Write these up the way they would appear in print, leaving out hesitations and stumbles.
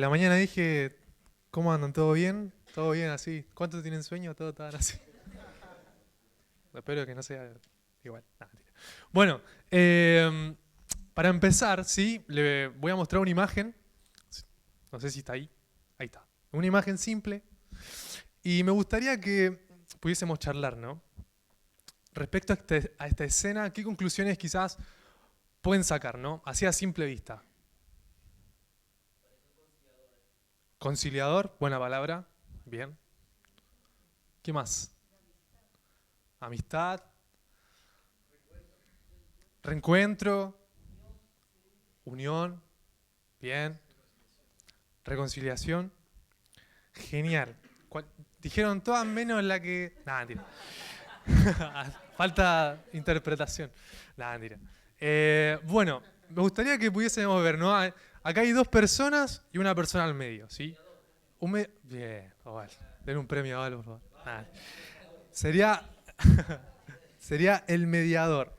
En la mañana dije, ¿cómo andan? ¿Todo bien? ¿Todo bien así? ¿Cuántos tienen sueño? Todo estaban así. Espero que no sea igual. Nah, mentira. Bueno, para empezar, sí, le voy a mostrar una imagen. No sé si está ahí. Ahí está. Una imagen simple. Y me gustaría que pudiésemos charlar, ¿no? Respecto a esta escena, ¿qué conclusiones quizás pueden sacar, ¿no? Así a simple vista. Conciliador, buena palabra. Bien. ¿Qué más? Amistad, reencuentro, unión, bien, reconciliación, genial. Dijeron todas menos la que... Nada, mentira. Falta interpretación. Nada, mentira. Bueno, me gustaría que pudiésemos ver, ¿no? Acá hay dos personas y una persona al medio, ¿sí? Bien, Oval. Den un premio a Oval, por favor. Nada. Sería, sería el mediador.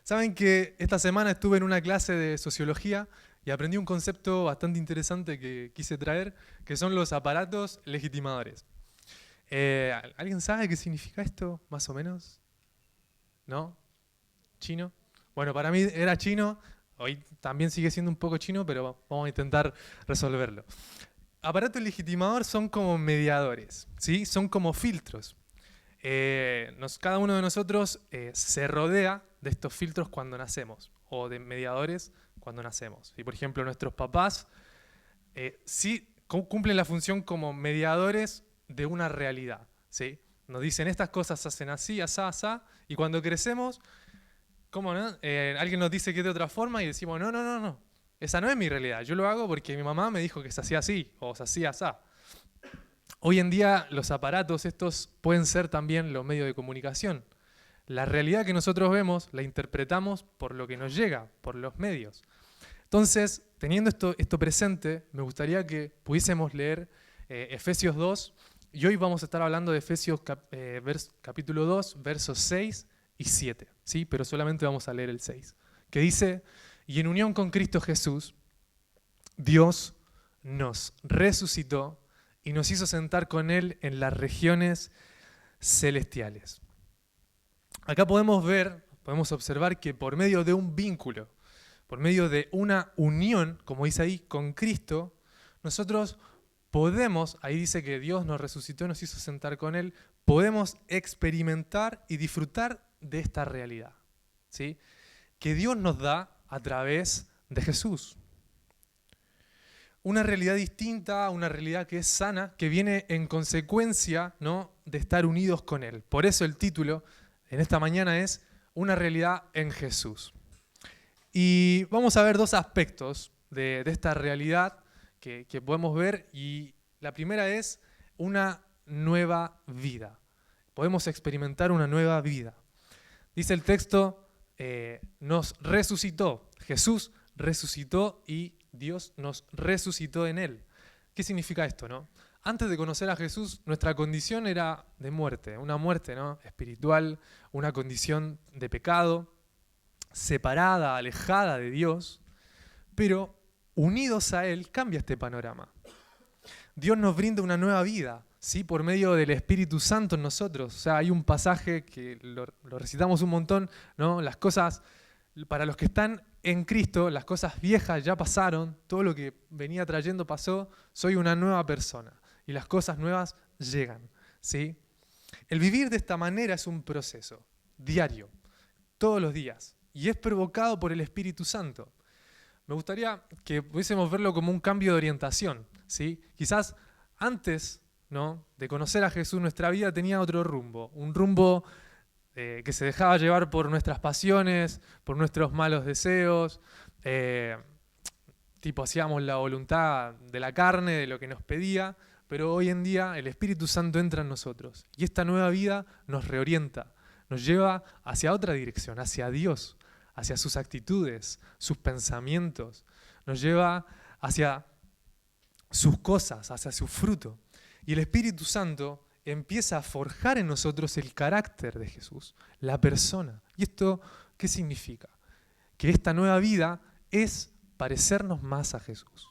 Saben que esta semana estuve en una clase de sociología y aprendí un concepto bastante interesante que quise traer, que son los aparatos legitimadores. ¿Alguien sabe qué significa esto, más o menos? ¿No? ¿Chino? Bueno, para mí era chino, hoy también sigue siendo un poco chino, pero vamos a intentar resolverlo. Aparatos legitimadores son como mediadores, ¿sí? Son como filtros. Cada uno de nosotros se rodea de estos filtros cuando nacemos, o de mediadores cuando nacemos. Y por ejemplo, nuestros papás sí cumplen la función como mediadores de una realidad, ¿sí? Nos dicen estas cosas se hacen así, asá, asá, y cuando crecemos, ¿cómo no? Alguien nos dice que es de otra forma y decimos, no, no, no, no, esa no es mi realidad, yo lo hago porque mi mamá me dijo que se hacía así, o se hacía asá. Hoy en día los aparatos estos pueden ser también los medios de comunicación. La realidad que nosotros vemos la interpretamos por lo que nos llega, por los medios. Entonces, teniendo esto presente, me gustaría que pudiésemos leer Efesios 2, y hoy vamos a estar hablando de Efesios capítulo 2, versos 6 y 7, ¿sí? Pero solamente vamos a leer el 6, que dice, y en unión con Cristo Jesús, Dios nos resucitó y nos hizo sentar con Él en las regiones celestiales. Acá podemos observar que por medio de un vínculo, por medio de una unión, como dice ahí, con Cristo, nosotros podemos, ahí dice que Dios nos resucitó y nos hizo sentar con Él, podemos experimentar y disfrutar de esta realidad, ¿sí? Que Dios nos da a través de Jesús. Una realidad distinta, una realidad que es sana, que viene en consecuencia, ¿no?, de estar unidos con Él. Por eso el título en esta mañana es Una realidad en Jesús. Y vamos a ver dos aspectos de esta realidad que podemos ver, y la primera es una nueva vida. Podemos experimentar una nueva vida. Dice el texto, nos resucitó, Jesús resucitó y Dios nos resucitó en Él. ¿Qué significa esto, no? Antes de conocer a Jesús, nuestra condición era de muerte, una muerte, ¿no?, espiritual, una condición de pecado, separada, alejada de Dios, pero unidos a Él cambia este panorama. Dios nos brinda una nueva vida, ¿sí?, por medio del Espíritu Santo en nosotros. O sea, hay un pasaje que lo recitamos un montón, ¿no? Las cosas, para los que están en Cristo, las cosas viejas ya pasaron, todo lo que venía trayendo pasó, soy una nueva persona y las cosas nuevas llegan, ¿sí? El vivir de esta manera es un proceso diario, todos los días, y es provocado por el Espíritu Santo. Me gustaría que pudiésemos verlo como un cambio de orientación, ¿sí? Quizás antes, ¿no?, de conocer a Jesús, nuestra vida tenía otro rumbo, un rumbo que se dejaba llevar por nuestras pasiones, por nuestros malos deseos, tipo hacíamos la voluntad de la carne, de lo que nos pedía, pero hoy en día el Espíritu Santo entra en nosotros y esta nueva vida nos reorienta, nos lleva hacia otra dirección, hacia Dios, hacia sus actitudes, sus pensamientos, nos lleva hacia sus cosas, hacia su fruto. Y el Espíritu Santo empieza a forjar en nosotros el carácter de Jesús, la persona. ¿Y esto qué significa? Que esta nueva vida es parecernos más a Jesús.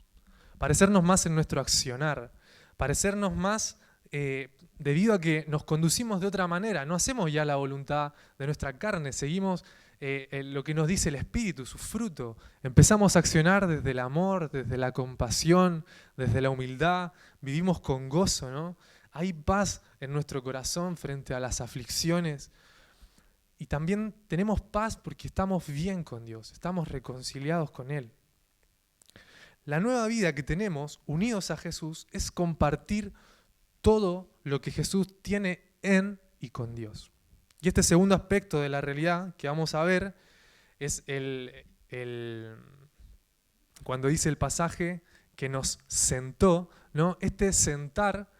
parecernos más en nuestro accionar, parecernos más debido a que nos conducimos de otra manera, no hacemos ya la voluntad de nuestra carne, seguimos lo que nos dice el Espíritu, su fruto. Empezamos a accionar desde el amor, desde la compasión, desde la humildad, vivimos con gozo, ¿no? Hay paz en nuestro corazón frente a las aflicciones. Y también tenemos paz porque estamos bien con Dios, estamos reconciliados con Él. La nueva vida que tenemos, unidos a Jesús, es compartir todo lo que Jesús tiene en y con Dios. Y este segundo aspecto de la realidad que vamos a ver es cuando dice el pasaje que nos sentó, ¿no? Este sentar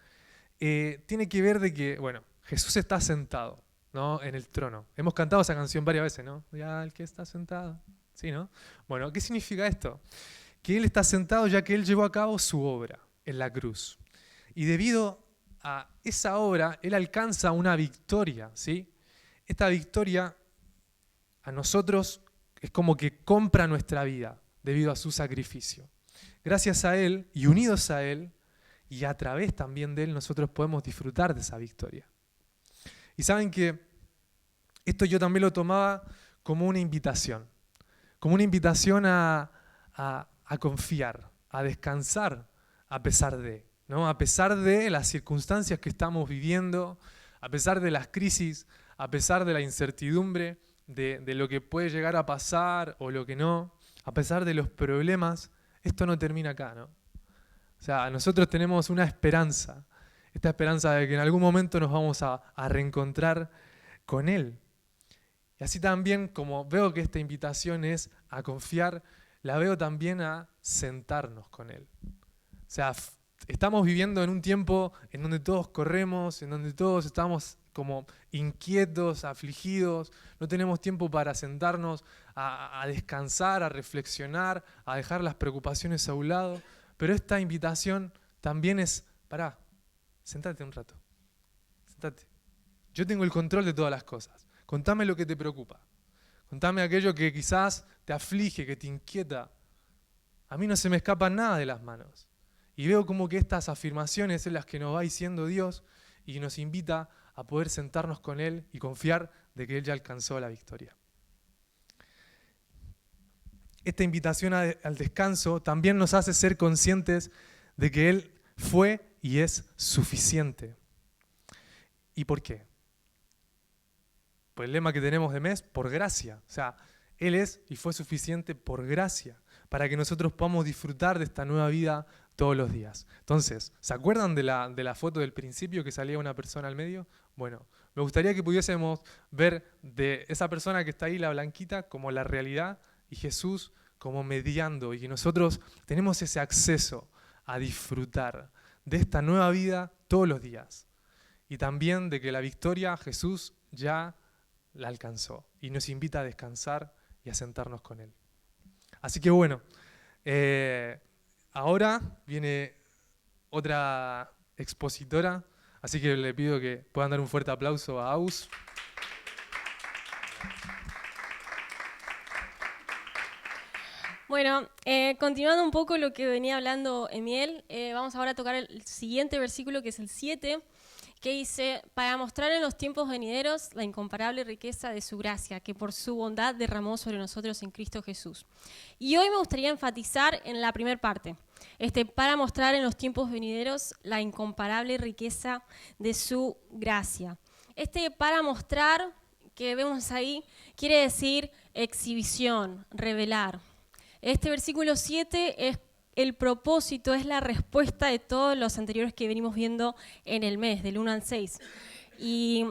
tiene que ver de que, bueno, Jesús está sentado, ¿no? En el trono. Hemos cantado esa canción varias veces, ¿no? Ya el que está sentado. Sí, ¿no? Bueno, ¿qué significa esto? Que Él está sentado ya que Él llevó a cabo su obra en la cruz. Y debido a esa obra, Él alcanza una victoria, ¿sí? Esta victoria a nosotros es como que compra nuestra vida debido a su sacrificio. Gracias a Él y unidos a Él y a través también de Él nosotros podemos disfrutar de esa victoria. Y saben que esto yo también lo tomaba como una invitación a confiar, a descansar a pesar de, ¿no? A pesar de las circunstancias que estamos viviendo, a pesar de las crisis, a pesar de la incertidumbre, de lo que puede llegar a pasar o lo que no, a pesar de los problemas, esto no termina acá, ¿no? O sea, nosotros tenemos una esperanza, esta esperanza de que en algún momento nos vamos a reencontrar con Él. Y así también, como veo que esta invitación es a confiar, la veo también a sentarnos con Él. O sea, estamos viviendo en un tiempo en donde todos corremos, en donde todos estamos como inquietos, afligidos, no tenemos tiempo para sentarnos a descansar, a reflexionar, a dejar las preocupaciones a un lado. Pero esta invitación también es, pará, sentate un rato, sentate. Yo tengo el control de todas las cosas. Contame lo que te preocupa. Contame aquello que quizás te aflige, que te inquieta. A mí no se me escapa nada de las manos. Y veo como que estas afirmaciones son las que nos va diciendo Dios y nos invita a poder sentarnos con Él y confiar de que Él ya alcanzó la victoria. Esta invitación al descanso también nos hace ser conscientes de que Él fue y es suficiente. ¿Y por qué? Por el lema que tenemos de mes, por gracia. O sea, Él es y fue suficiente por gracia, para que nosotros podamos disfrutar de esta nueva vida todos los días. Entonces, ¿se acuerdan de la foto del principio que salía una persona al medio? Bueno, me gustaría que pudiésemos ver de esa persona que está ahí, la blanquita, como la realidad y Jesús como mediando, y que nosotros tenemos ese acceso a disfrutar de esta nueva vida todos los días. Y también de que la victoria Jesús ya la alcanzó y nos invita a descansar y a sentarnos con Él. Así que bueno, ahora viene otra expositora, así que le pido que puedan dar un fuerte aplauso a Aus. Bueno, continuando un poco lo que venía hablando Emiel, vamos ahora a tocar el siguiente versículo, que es el 7, que dice: para mostrar en los tiempos venideros la incomparable riqueza de su gracia, que por su bondad derramó sobre nosotros en Cristo Jesús. Y hoy me gustaría enfatizar en la primera parte, para mostrar en los tiempos venideros la incomparable riqueza de su gracia. Para mostrar, que vemos ahí, quiere decir exhibición, revelar. Este versículo 7 es el propósito, es la respuesta de todos los anteriores que venimos viendo en el mes, del 1 al 6. Y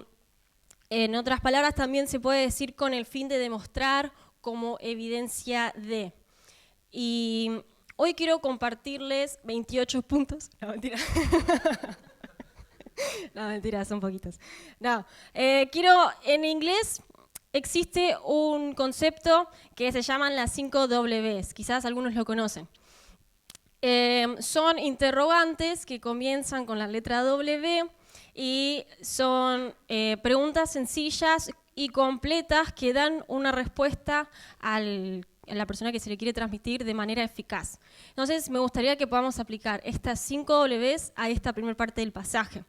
en otras palabras también se puede decir con el fin de demostrar como evidencia de. Y hoy quiero compartirles 28 puntos. No, mentira. No, mentira, son poquitos. No, en inglés existe un concepto que se llaman las 5 Ws, quizás algunos lo conocen. Son interrogantes que comienzan con la letra W y son preguntas sencillas y completas que dan una respuesta al a la persona que se le quiere transmitir de manera eficaz. Entonces, me gustaría que podamos aplicar estas 5 Ws a esta primera parte del pasaje.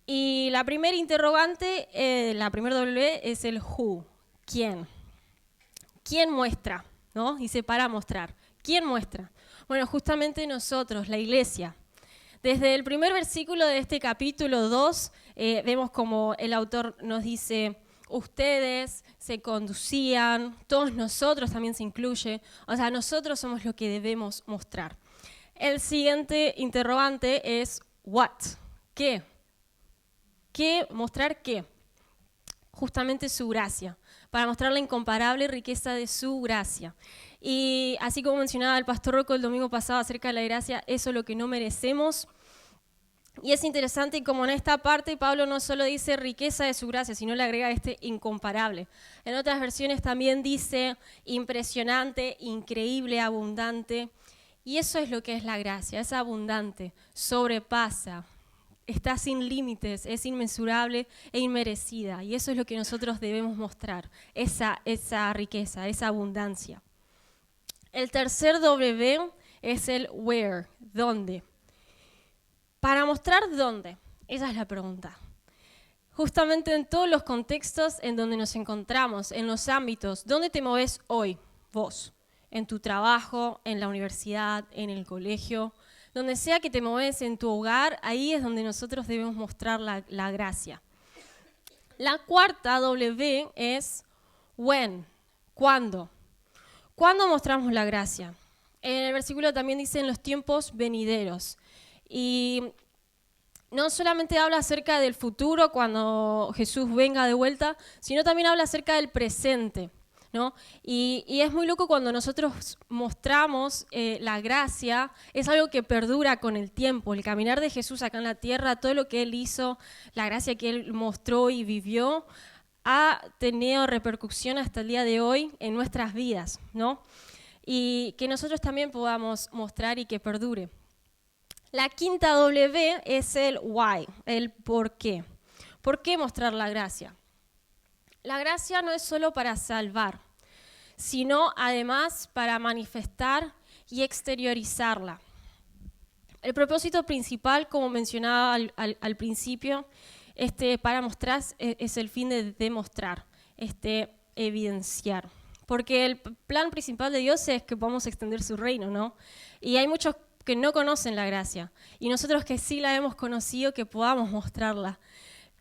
Y la primera interrogante, la primera W es el who, ¿quién? ¿Quién muestra? ¿No? Dice para mostrar. ¿Quién muestra? Bueno, justamente nosotros, la iglesia. Desde el primer versículo de este capítulo 2, vemos como el autor nos dice, ustedes se conducían, todos nosotros también se incluye, o sea, nosotros somos lo que debemos mostrar. El siguiente interrogante es, what? ¿Qué? ¿Qué? ¿Mostrar qué? Justamente su gracia, para mostrar la incomparable riqueza de su gracia. Y así como mencionaba el pastor Rocco el domingo pasado acerca de la gracia, eso es lo que no merecemos. Y es interesante como en esta parte Pablo no solo dice riqueza de su gracia, sino le agrega incomparable. En otras versiones también dice impresionante, increíble, abundante. Y eso es lo que es la gracia, es abundante, sobrepasa, está sin límites, es inmensurable e inmerecida. Y eso es lo que nosotros debemos mostrar, esa riqueza, esa abundancia. El tercer W es el where, ¿dónde? Para mostrar dónde, esa es la pregunta. Justamente en todos los contextos en donde nos encontramos, en los ámbitos, ¿dónde te moves hoy vos? En tu trabajo, en la universidad, en el colegio, donde sea que te mueves en tu hogar, ahí es donde nosotros debemos mostrar la gracia. La cuarta W es when, ¿cuándo? ¿Cuándo mostramos la gracia? En el versículo también dice en los tiempos venideros. Y no solamente habla acerca del futuro cuando Jesús venga de vuelta, sino también habla acerca del presente, ¿no? Y es muy loco cuando nosotros mostramos la gracia, es algo que perdura con el tiempo. El caminar de Jesús acá en la tierra, todo lo que Él hizo, la gracia que Él mostró y vivió, ha tenido repercusión hasta el día de hoy en nuestras vidas, ¿no? Y que nosotros también podamos mostrar y que perdure. La quinta W es el why, el por qué. ¿Por qué mostrar la gracia? La gracia no es solo para salvar, sino además para manifestar y exteriorizarla. El propósito principal, como mencionaba al principio, para mostrar es el fin de demostrar, evidenciar. Porque el plan principal de Dios es que podamos extender su reino, ¿no? Y hay muchos que no conocen la gracia. Y nosotros que sí la hemos conocido, que podamos mostrarla.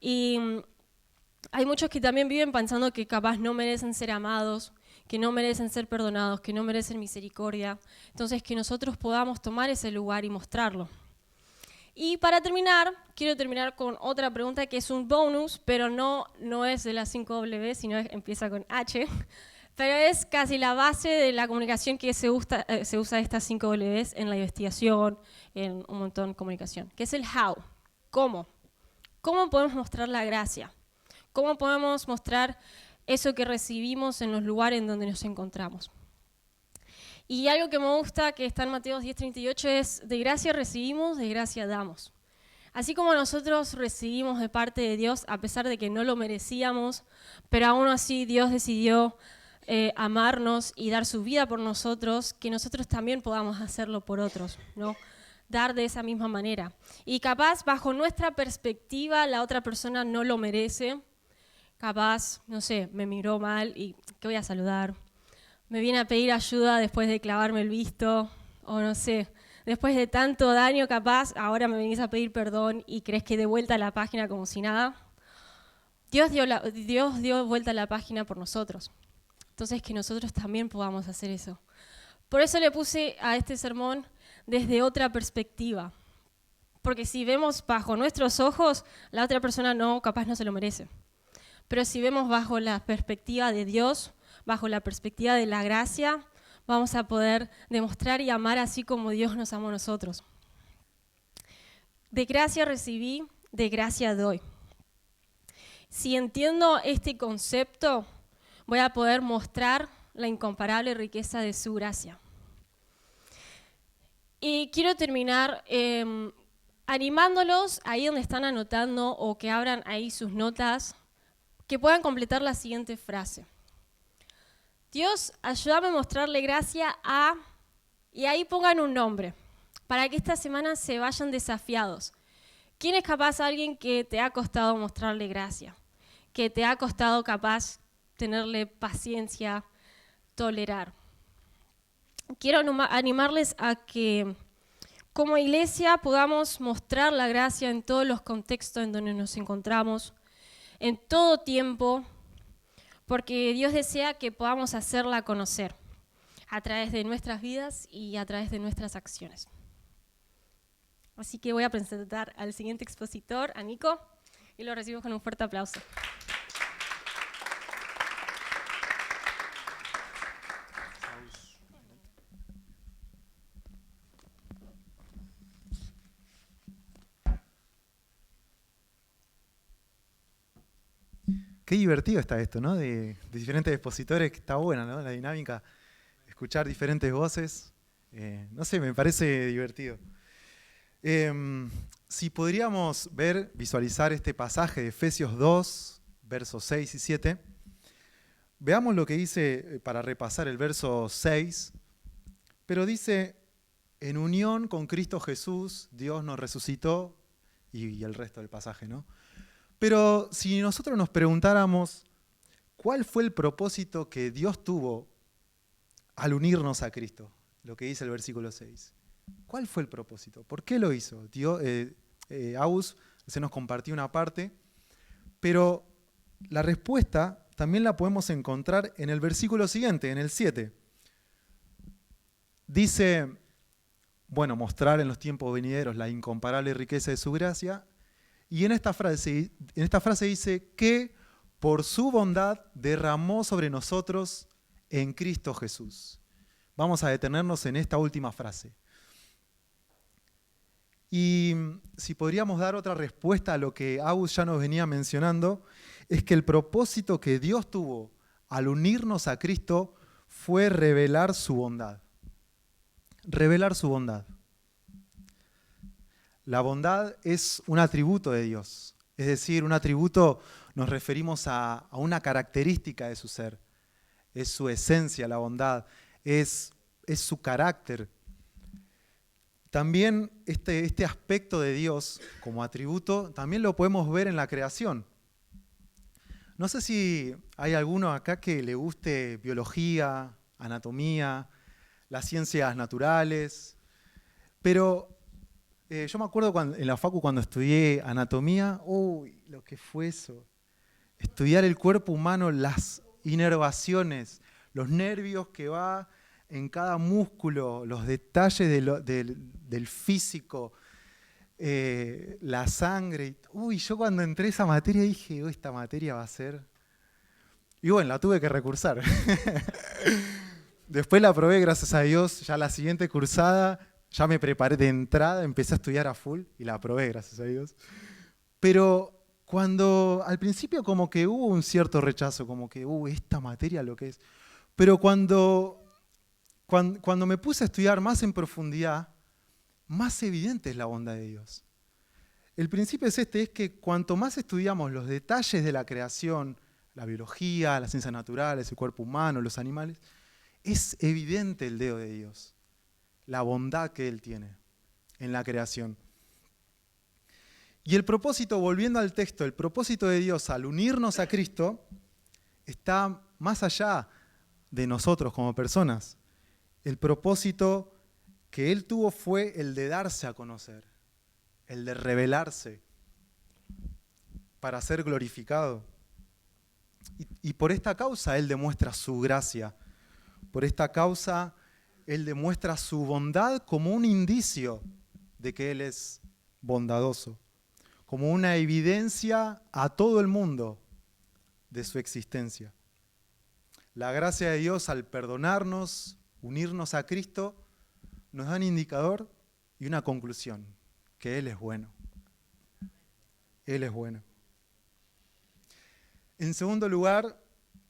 Y hay muchos que también viven pensando que capaz no merecen ser amados, que no merecen ser perdonados, que no merecen misericordia. Entonces, que nosotros podamos tomar ese lugar y mostrarlo. Y para terminar, quiero terminar con otra pregunta que es un bonus, pero no es de las 5 W, sino empieza con H. Pero es casi la base de la comunicación que se usa estas 5 Ws en la investigación, en un montón de comunicación, que es el how, ¿cómo? ¿Cómo podemos mostrar la gracia? ¿Cómo podemos mostrar eso que recibimos en los lugares en donde nos encontramos? Y algo que me gusta, que está en Mateo 10:38, es de gracia recibimos, de gracia damos. Así como nosotros recibimos de parte de Dios, a pesar de que no lo merecíamos, pero aún así Dios decidió amarnos y dar su vida por nosotros, que nosotros también podamos hacerlo por otros, ¿no? Dar de esa misma manera. Y capaz, bajo nuestra perspectiva, la otra persona no lo merece. Capaz, no sé, me miró mal y ¿qué voy a saludar? Me viene a pedir ayuda después de clavarme el visto, o no sé, después de tanto daño, capaz, ahora me venís a pedir perdón y crees que de vuelta a la página como si nada. Dios dio vuelta a la página por nosotros. Entonces, que nosotros también podamos hacer eso. Por eso le puse a este sermón desde otra perspectiva. Porque si vemos bajo nuestros ojos, la otra persona capaz no se lo merece. Pero si vemos bajo la perspectiva de Dios, bajo la perspectiva de la gracia, vamos a poder demostrar y amar así como Dios nos amó a nosotros. De gracia recibí, de gracia doy. Si entiendo este concepto, voy a poder mostrar la incomparable riqueza de su gracia. Y quiero terminar animándolos ahí donde están anotando o que abran ahí sus notas, que puedan completar la siguiente frase. Dios, ayúdame a mostrarle gracia a... Y ahí pongan un nombre, para que esta semana se vayan desafiados. ¿Quién es capaz alguien que te ha costado mostrarle gracia? Que te ha costado capaz tenerle paciencia, tolerar. Quiero animarles a que como iglesia podamos mostrar la gracia en todos los contextos en donde nos encontramos, en todo tiempo, porque Dios desea que podamos hacerla conocer a través de nuestras vidas y a través de nuestras acciones. Así que voy a presentar al siguiente expositor, a Nico, y lo recibo con un fuerte aplauso. Qué divertido está esto, ¿no? De diferentes expositores, que está buena, ¿no? La dinámica, escuchar diferentes voces. No sé, me parece divertido. Si podríamos visualizar este pasaje de Efesios 2, versos 6 y 7, veamos lo que dice para repasar el verso 6, pero dice, en unión con Cristo Jesús, Dios nos resucitó, y el resto del pasaje, ¿no? Pero si nosotros nos preguntáramos, ¿cuál fue el propósito que Dios tuvo al unirnos a Cristo? Lo que dice el versículo 6. ¿Cuál fue el propósito? ¿Por qué lo hizo? Agus se nos compartió una parte, pero la respuesta también la podemos encontrar en el versículo siguiente, en el 7. Dice, bueno, mostrar en los tiempos venideros la incomparable riqueza de su gracia. Y en esta frase dice que por su bondad derramó sobre nosotros en Cristo Jesús. Vamos a detenernos en esta última frase. Y si podríamos dar otra respuesta a lo que Agus ya nos venía mencionando, es que el propósito que Dios tuvo al unirnos a Cristo fue revelar su bondad. Revelar su bondad. La bondad es un atributo de Dios, es decir, un atributo, nos referimos a una característica de su ser, es su esencia, la bondad, es su carácter. También este aspecto de Dios como atributo, también lo podemos ver en la creación. No sé si hay alguno acá que le guste biología, anatomía, las ciencias naturales, pero... yo me acuerdo en la facu cuando estudié anatomía, lo que fue eso. Estudiar el cuerpo humano, las inervaciones, los nervios que va en cada músculo, los detalles del físico, la sangre. Yo cuando entré a esa materia dije, esta materia va a ser... Y bueno, la tuve que recursar. Después la aprobé, gracias a Dios, ya la siguiente cursada... Ya me preparé de entrada, empecé a estudiar a full y la aprobé, gracias a Dios. Pero al principio como que hubo un cierto rechazo, como que, esta materia lo que es. Pero cuando me puse a estudiar más en profundidad, más evidente es la bondad de Dios. El principio es que cuanto más estudiamos los detalles de la creación, la biología, las ciencias naturales, el cuerpo humano, los animales, es evidente el dedo de Dios. La bondad que Él tiene en la creación. Y el propósito, volviendo al texto, el propósito de Dios al unirnos a Cristo está más allá de nosotros como personas. El propósito que Él tuvo fue el de darse a conocer, el de revelarse para ser glorificado. Y por esta causa Él demuestra su gracia. Por esta causa Él demuestra su bondad como un indicio de que Él es bondadoso, como una evidencia a todo el mundo de su existencia. La gracia de Dios al perdonarnos, unirnos a Cristo, nos da un indicador y una conclusión, que Él es bueno. Él es bueno. En segundo lugar,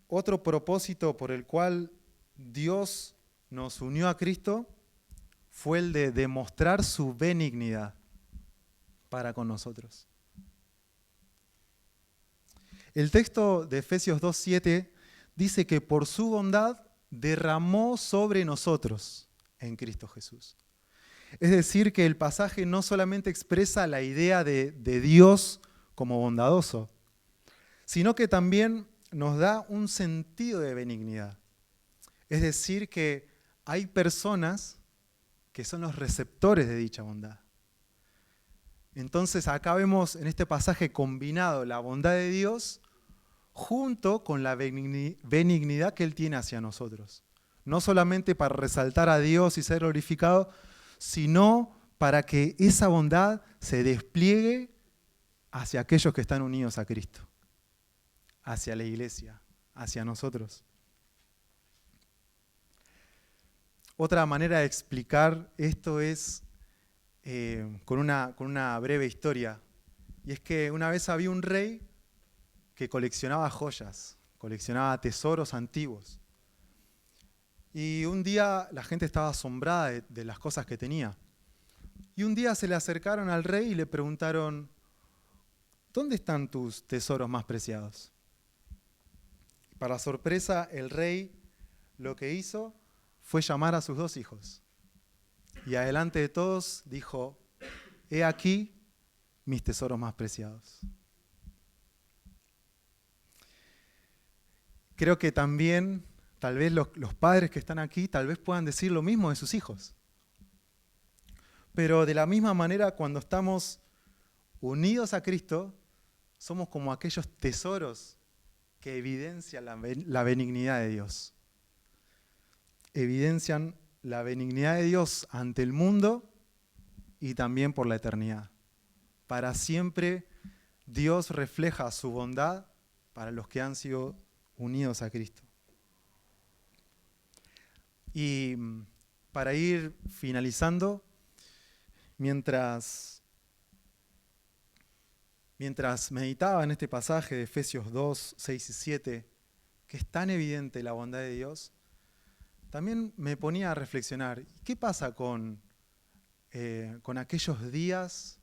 otro propósito por el cual Dios nos unió a Cristo fue el de demostrar su benignidad para con nosotros. El texto de Efesios 2:7 dice que por su bondad derramó sobre nosotros en Cristo Jesús. Es decir, que el pasaje no solamente expresa la idea de Dios como bondadoso, sino que también nos da un sentido de benignidad. Es decir, que hay personas que son los receptores de dicha bondad. Entonces acá vemos en este pasaje combinado la bondad de Dios junto con la benignidad que Él tiene hacia nosotros. No solamente para resaltar a Dios y ser glorificado, sino para que esa bondad se despliegue hacia aquellos que están unidos a Cristo, hacia la iglesia, hacia nosotros. Otra manera de explicar esto es con una breve historia. Y es que una vez había un rey que coleccionaba joyas, coleccionaba tesoros antiguos. Y un día la gente estaba asombrada de las cosas que tenía. Y un día se le acercaron al rey y le preguntaron, ¿dónde están tus tesoros más preciados? Para sorpresa, el rey lo que hizo fue llamar a sus 2 hijos. Y adelante de todos dijo, he aquí mis tesoros más preciados. Creo que también, tal vez los padres que están aquí, tal vez puedan decir lo mismo de sus hijos. Pero de la misma manera, cuando estamos unidos a Cristo, somos como aquellos tesoros que evidencian la benignidad de Dios. Evidencian la benignidad de Dios ante el mundo y también por la eternidad. Para siempre Dios refleja su bondad para los que han sido unidos a Cristo. Y para ir finalizando, mientras meditaba en este pasaje de Efesios 2, 6 y 7, que es tan evidente la bondad de Dios, también me ponía a reflexionar, ¿qué pasa con aquellos días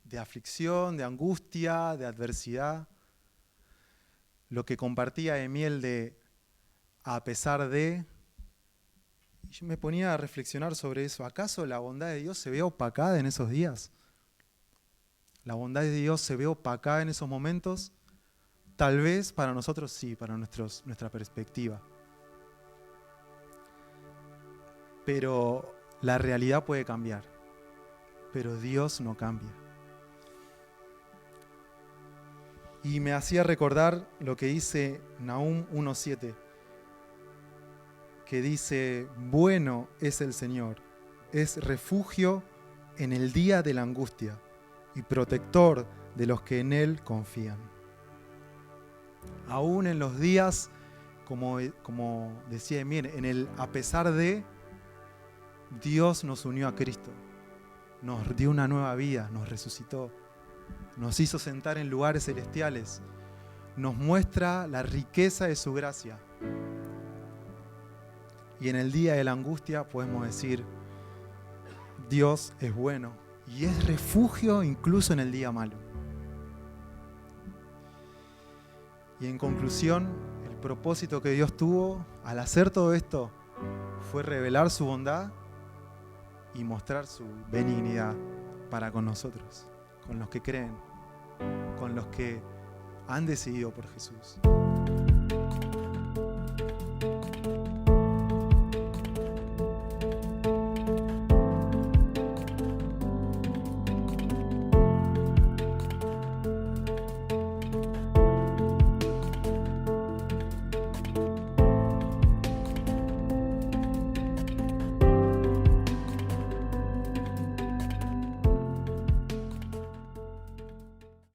de aflicción, de angustia, de adversidad? Lo que compartía Emiel de a pesar de... Y yo me ponía a reflexionar sobre eso. ¿Acaso la bondad de Dios se ve opacada en esos días? ¿La bondad de Dios se ve opacada en esos momentos? Tal vez para nosotros sí, para nuestra perspectiva. Pero la realidad puede cambiar. Pero Dios no cambia. Y me hacía recordar lo que dice Nahum 1:7, que dice, bueno es el Señor, es refugio en el día de la angustia y protector de los que en Él confían. Aún en los días, como decía Emir, en el a pesar de, Dios nos unió a Cristo, nos dio una nueva vida, nos resucitó, nos hizo sentar en lugares celestiales, nos muestra la riqueza de su gracia. Y en el día de la angustia podemos decir, Dios es bueno y es refugio incluso en el día malo. Y en conclusión, el propósito que Dios tuvo al hacer todo esto fue revelar su bondad y mostrar su benignidad para con nosotros, con los que creen, con los que han decidido por Jesús.